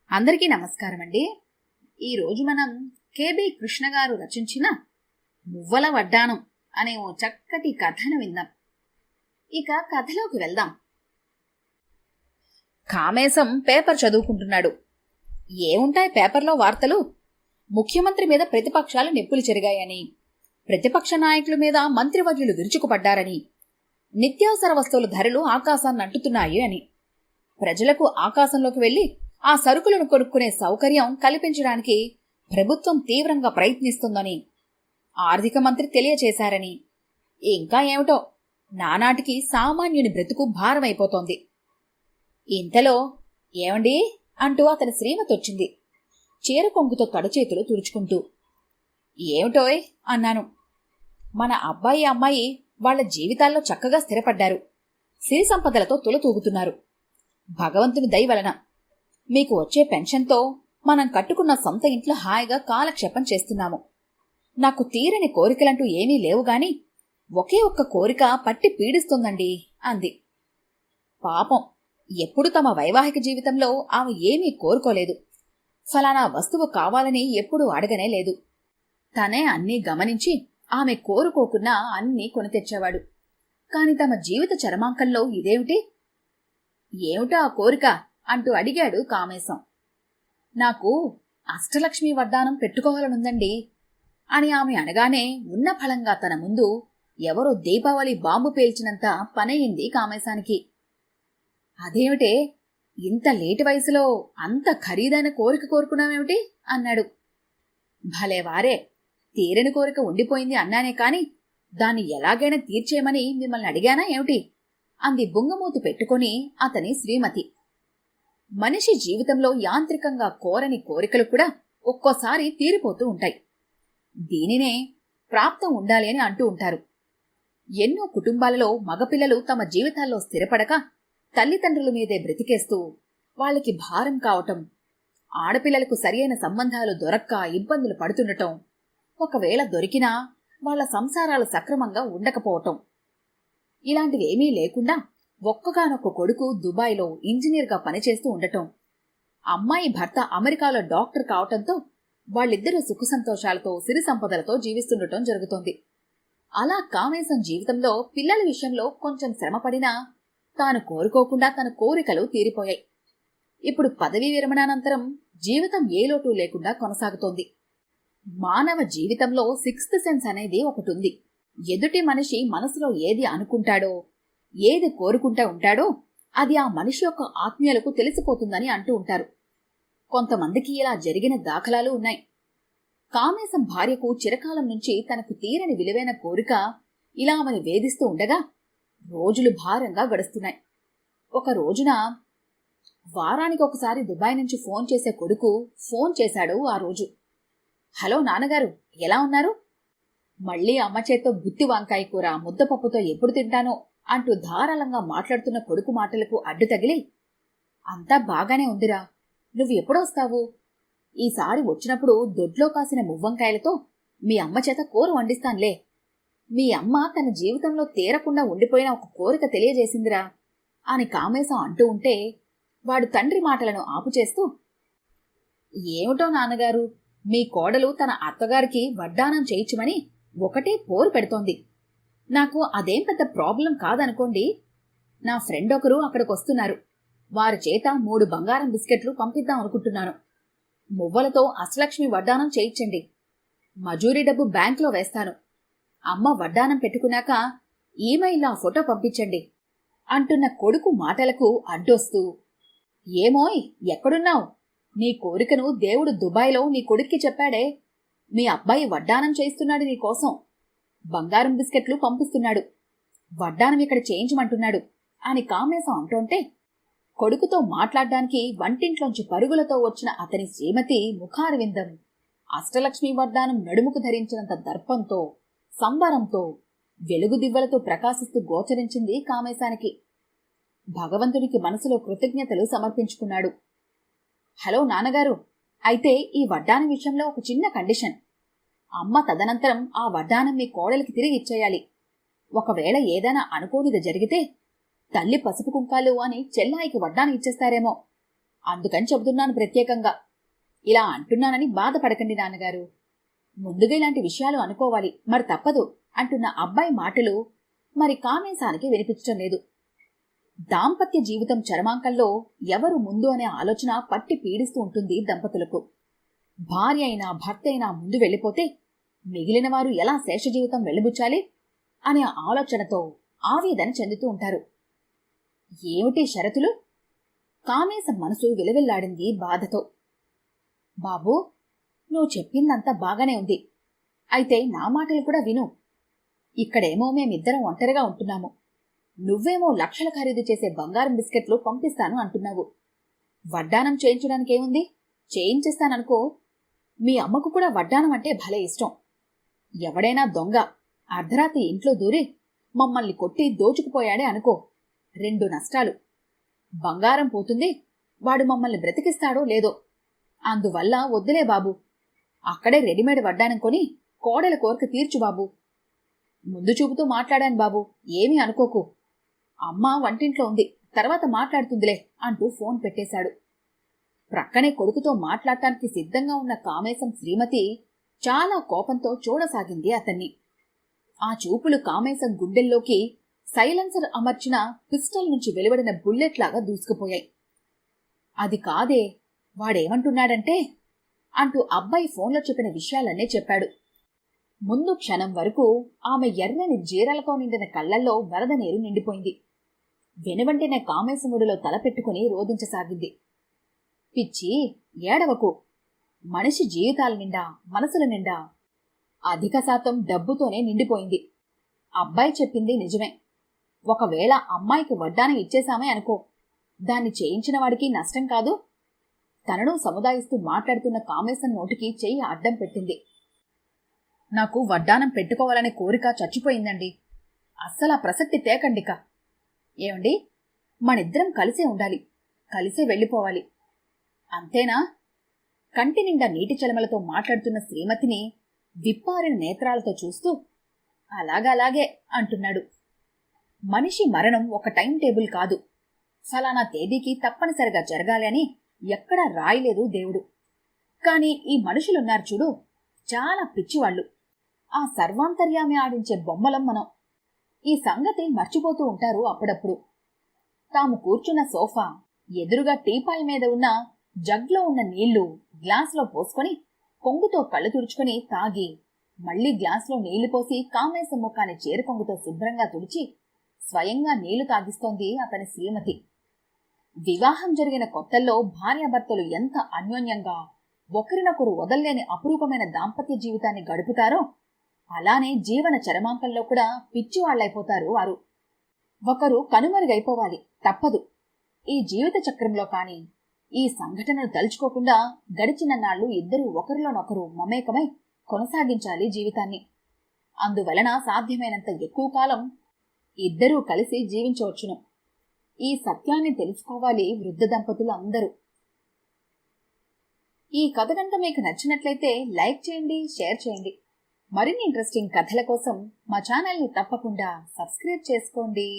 అందరికీ నమస్కారం అండి. ఈరోజు మనం కేబి కృష్ణ గారు రచించిన మువ్వల వడ్డానం అనే ఓ చక్కటి కథను విందాం. ఇక కథలోకి వెళ్దాం. కామేశం పేపర్ చదువుకుంటున్నాడు. ఏముంటాయి పేపర్లో వార్తలు? ముఖ్యమంత్రి మీద ప్రతిపక్షాలు నిప్పులు చెరిగాయని, ప్రతిపక్ష నాయకుల మీద మంత్రివర్యులు విరుచుకుపడ్డారని, నిత్యావసర వస్తువుల ధరలు ఆకాశాన్ని అంటుతున్నాయి అని, ప్రజలకు ఆకాశంలోకి వెళ్లి ఆ సరుకులను కొనుక్కునే సౌకర్యం కల్పించడానికి ప్రభుత్వం తీవ్రంగా ప్రయత్నిస్తుందని ఆర్థిక మంత్రి తెలియచేశారని, ఇంకా ఏమిటో నానాటికి సామాన్యుని బ్రతుకు భారమైపోతోంది. ఇంతలో ఏమండి అంటూ అతని శ్రీమతి వచ్చింది, చీర కొంగుతో తడచేతులు తుడుచుకుంటూ. ఏమిటోయ్ అన్నాను. మన అబ్బాయి అమ్మాయి వాళ్ల జీవితాల్లో చక్కగా స్థిరపడ్డారు, సిరి సంపదలతో తులతూగుతున్నారు. భగవంతుని దయ వలన మీకు వచ్చే పెన్షన్తో మనం కట్టుకున్న సొంత ఇంట్లో హాయిగా కాలక్షేపం చేస్తున్నాము. నాకు తీరని కోరికలంటూ ఏమీ లేవుగాని ఒకే ఒక్క కోరిక పట్టి పీడిస్తుందండి అంది. పాపం, ఎప్పుడు తమ వైవాహిక జీవితంలో ఆమె ఏమీ కోరుకోలేదు. ఫలానా వస్తువు కావాలని ఎప్పుడూ అడగనే లేదు. తనే అన్నీ గమనించి ఆమె కోరుకోకున్నా అన్నీ కొని తెచ్చేవాడు. కాని తమ జీవిత చరమాంకంలో ఇదేమిటి? ఏమిటో ఆ కోరిక అంటూ అడిగాడు కామేశం. నాకు అష్టలక్ష్మి వడ్డానం పెట్టుకోవాలనుందండి అని ఆమె అనగానే ఉన్న ఫలంగా తన ముందు ఎవరో దీపావళి బాంబు పేల్చినంత పనయింది కామేశానికి. అదేమిటే, ఇంత లేటి వయసులో అంత ఖరీదైన కోరిక కోరుకున్నావేమిటి అన్నాడు. భలేవారే, తీరని కోరిక ఉండిపోయింది అన్నానే కాని దాన్ని ఎలాగైనా తీర్చేయమని మిమ్మల్ని అడిగానా ఏమిటి అంది బుంగమూతి పెట్టుకుని అతని శ్రీమతి. మనిషి జీవితంలో యాంత్రికంగా కోరని కోరికలు కూడా ఒక్కోసారి తీరిపోతూ ఉంటాయి. దీనినే ప్రాప్తం ఉండాలి అని అంటూ ఉంటారు. ఎన్నో కుటుంబాలలో మగపిల్లలు తమ జీవితాల్లో స్థిరపడక తల్లిదండ్రుల మీదే బ్రతికేస్తూ వాళ్ళకి భారం కావటం, ఆడపిల్లలకు సరియైన సంబంధాలు దొరక్క ఇబ్బందులు పడుతుండటం, ఒకవేళ దొరికినా వాళ్ల సంసారాలు సక్రమంగా ఉండకపోవటం, ఇలాంటివేమీ లేకుండా ఒక్కగానొక్క కొడుకు దుబాయ్లో ఇంజనీర్గా పనిచేస్తూ ఉండటం, అమ్మాయి భర్త అమెరికాలో డాక్టర్ కావటంతో వాళ్ళిద్దరూ సుఖ సంతోషాలతో సిరి సంపదలతో జీవిస్తుండటం జరుగుతోంది. అలా కామేశం జీవితంలో పిల్లల విషయంలో కొంచెం శ్రమపడినా తాను కోరుకోకుండా తన కోరికలు తీరిపోయాయి. ఇప్పుడు పదవీ విరమణానంతరం జీవితం ఏ లోటు లేకుండా కొనసాగుతోంది. మానవ జీవితంలో సిక్స్త్ సెన్స్ అనేది ఒకటుంది. ఎదుటి మనిషి మనసులో ఏది అనుకుంటాడో, ఏది కోరుకుంటా ఉంటాడో అది ఆ మనిషి యొక్క ఆత్మీయులకు తెలిసిపోతుందని అంటూ ఉంటారు. కొంతమందికి ఇలా జరిగిన దాఖలాలు ఉన్నాయి. కామేశం భార్యకు చిరకాలం నుంచి తనకు తీరని విలువైన కోరిక ఇలా ఆమెను వేధిస్తూ ఉండగా రోజులు భారంగా గడుస్తున్నాయి. ఒక రోజున వారానికి ఒకసారి దుబాయ్ నుంచి ఫోన్ చేసే కొడుకు ఫోన్ చేశాడు. ఆ రోజు, హలో నాన్నగారు, ఎలా ఉన్నారు? మళ్లీ అమ్మ చేత్తో గుత్తి వంకాయ కూర ముద్దపప్పుతో ఎప్పుడు తింటానో అంటూ ధారాళంగా మాట్లాడుతున్న కొడుకు మాటలకు అడ్డు తగిలి, అంతా బాగానే ఉందిరా, నువ్వు ఎప్పుడొస్తావు? ఈసారి వచ్చినప్పుడు దొడ్లో కాసిన మువ్వంకాయలతో మీ అమ్మ చేత కూర వండిస్తాన్లే. మీ అమ్మ తన జీవితంలో తీరకుండా ఉండిపోయిన ఒక కోరిక తెలియజేసిందిరా అని కామేశం అంటూ ఉంటే వాడు తండ్రి మాటలను ఆపుచేస్తూ, ఏమిటో నాన్నగారు, మీ కోడలు తన అత్తగారికి వడ్డానం చేయించమని ఒకటే పోరు పెడుతోంది. నాకు అదేం పెద్ద ప్రాబ్లం కాదనుకోండి. నా ఫ్రెండ్ ఒకరు అక్కడికొస్తున్నారు. వారి చేత 3 బంగారం బిస్కెట్లు పంపిద్దాం అనుకుంటున్నాను. మువ్వలతో అష్టలక్ష్మి వడ్డానం చేయించండి. మజూరీ డబ్బు బ్యాంకులో వేస్తాను. అమ్మ వడ్డానం పెట్టుకున్నాక ఈమెయిల్లో ఆ ఫోటో పంపించండి అంటున్న కొడుకు మాటలకు అడ్డొస్తూ, ఏమోయ్ ఎక్కడున్నావు? నీ కోరికను దేవుడు దుబాయ్లో నీ కొడుక్కి చెప్పాడే. మీ అబ్బాయి వడ్డానం చేయిస్తున్నాడు నీకోసం. బంగారం బిస్కెట్లు పంపిస్తున్నాడు. వడ్డానం ఇక్కడ చేయించమంటున్నాడు అని కామేశం అంటోంటే కొడుకుతో మాట్లాడ్డానికి వంటింట్లోంచి పరుగులతో వచ్చిన అతని శ్రీమతి ముఖారవిందం అష్టలక్ష్మి వడ్డానం నడుముకు ధరించినంత దర్పంతో, సంబరంతో, వెలుగు దివ్వలతో ప్రకాశిస్తూ గోచరించింది కామేశానికి. భగవంతునికి మనసులో కృతజ్ఞతలు సమర్పించుకున్నాడు. హలో నాన్నగారు, అయితే ఈ వడ్డానం విషయంలో ఒక చిన్న కండిషన్. అమ్మ తదనంతరం ఆ వడ్డానం మీ కోడలికి తిరిగి ఇచ్చేయాలి. ఒకవేళ ఏదైనా అనుకోనిది జరిగితే తల్లి పసుపు కుంకాలు అని చెల్లాయికి వడ్డానం ఇచ్చేస్తారేమో. అందుకని చెబుతున్నాను ప్రత్యేకంగా. ఇలా అంటున్నానని బాధపడకండి నాన్నగారు. ముందుగా ఇలాంటి విషయాలు అనుకోవాలి, మరి తప్పదు అంటున్న అబ్బాయి మాటలు మరి కామేశానికి వినిపించటం లేదు. దాంపత్య జీవితం చరమాంకంలో ఎవరు ముందు అనే ఆలోచన పట్టి పీడిస్తూ ఉంటుంది దంపతులకు. భార్య అయినా భర్త అయినా ముందు వెళ్ళిపోతే మిగిలిన వారు ఎలా శేష జీవితం వెళ్ళబుచ్చాలి అనే ఆలోచనతో ఆవేదన చెందుతూ ఉంటారు. ఏమిటి షరతులు? కామేశం మనసు విలవిల్లాడింది బాధతో. బాబూ, నువ్వు చెప్పిందంతా బాగానే ఉంది. అయితే నా మాటలు కూడా విను. ఇక్కడేమో మేమిద్దరం ఒంటరిగా ఉంటున్నాము. నువ్వేమో లక్షల ఖరీదు చేసే బంగారం బిస్కెట్లు పంపిస్తాను అంటున్నావు. వడ్డానం చేయించడానికేముంది, చేయించేస్తాననుకో. మీ అమ్మకు కూడా వడ్డానం అంటే భలే ఇష్టం. ఎవడైనా దొంగ అర్ధరాత్రి ఇంట్లో దూరి మమ్మల్ని కొట్టి దోచుకుపోయాడే అనుకో, 2 నష్టాలు. బంగారం పోతుంది, వాడు మమ్మల్ని బ్రతికిస్తాడో లేదో. అందువల్ల వద్దులే బాబు. అక్కడే రెడీమేడ్ వడ్డానం కొని కోడల కోరిక తీర్చు బాబు. ముందు చూపుతూ మాట్లాడాను బాబు, ఏమీ అనుకోకు. అమ్మ వంటింట్లో ఉంది, తర్వాత మాట్లాడుతుందిలే అంటూ ఫోన్ పెట్టేశాడు. ప్రక్కనే కొడుకుతో మాట్లాడటానికి సిద్ధంగా ఉన్న కామేశం శ్రీమతి చాలా కోపంతో చూడసాగింది అతన్ని. ఆ చూపులు కామేశం గుండెల్లోకి సైలెన్సర్ అమర్చిన పిస్టల్ నుంచి వెలువడిన బుల్లెట్లాగా దూసుకుపోయాయి. అది కాదే, వాడేమంటున్నాడంటే అంటూ అబ్బాయి ఫోన్లో చెప్పిన విషయాలన్నీ చెప్పాడు. ముందు క్షణం వరకు ఆమె ఎర్రని జీరలతో నిండిన కళ్లల్లో వరద నీరు నిండిపోయింది. వెనువెంటనే కామేశముడిలో తలపెట్టుకుని రోధించసాగింది. పిచ్చి, ఏడవకు. మనిషి జీవితాల నిండా, మనసుల నిండా అధిక శాతం డబ్బుతోనే నిండిపోయింది. అబ్బాయి చెప్పింది నిజమే. ఒకవేళ అమ్మాయికి వడ్డానం ఇచ్చేశామే అనుకో, దాన్ని చేయించిన వాడికి నష్టం కాదు. తనను సముదాయిస్తూ మాట్లాడుతున్న కామేశం నోటికి చెయ్యి అడ్డం పెట్టింది. నాకు వడ్డానం పెట్టుకోవాలనే కోరిక చచ్చిపోయిందండి. అస్సలు ఆ ప్రసక్తి తేకండిక. ఏమండి, మనిద్దరం కలిసే ఉండాలి, కలిసే వెళ్ళిపోవాలి. అంతేనా? కంటి నిండా నీటి చలమలతో మాట్లాడుతున్న శ్రీమతిని విప్పారిన నేత్రాలతో చూస్తూ అలాగే అంటున్నాడు. మనిషి మరణం ఒక టైం టేబుల్ కాదు. ఫలానా తేదీకి తప్పనిసరిగా జరగాలి అని ఎక్కడా రాయలేదు దేవుడు. కాని ఈ మనుషులున్నారు చూడు, చాలా పిచ్చివాళ్లు. ఆ సర్వాంతర్యామి ఆడించే బొమ్మలం మనం. ఈ సంగతి మర్చిపోతూ ఉంటారు అప్పుడప్పుడు. తాము కూర్చున్న సోఫా ఎదురుగా టీపాయ్ మీద ఉన్న జగ్లో ఉన్న నీళ్లు గ్లాసులో పోసుకొని కొంగుతో కళ్ళు తుడుచుకుని తాగి మళ్లీ గ్లాసులో నీళ్లు పోసి కామేశం ముఖాన్ని చేరుకొంగుతో శుభ్రంగా తుడిచి స్వయంగా నీళ్లు తాగిస్తోంది అతని శ్రీమతి. వివాహం జరిగిన కొత్తల్లో భార్యాభర్తలు ఎంత అన్యోన్యంగా ఒకరినొకరు వదల్లేని అపురూపమైన దాంపత్య జీవితాన్ని గడుపుతారో అలానే జీవన చరమాంకంలో కూడా పిచ్చివాళ్లైపోతారు వారు. ఒకరు కనుమరుగైపోవాలి, తప్పదు. ఈ జీవిత చక్రంలో కాని ఈ సంఘటనలు తలుచుకోకుండా గడిచిన నాళ్లు ఇద్దరూ ఒకరిలోనొకరు మమేకమై కొనసాగించాలి జీవితాన్ని. అందువలన సాధ్యమైనంత ఎక్కువ కాలం ఇద్దరూ కలిసి జీవించవచ్చును. ఈ సత్యాన్ని తెలుసుకోవాలి వృద్ధ దంపతులు అందరూ. ఈ కథ గంట మీకు నచ్చినట్లయితే లైక్ చేయండి, షేర్ చేయండి. మరిన్ని ఇంట్రెస్టింగ్ కథల కోసం మా ఛానల్ని తప్పకుండా సబ్స్క్రైబ్ చేసుకోండి.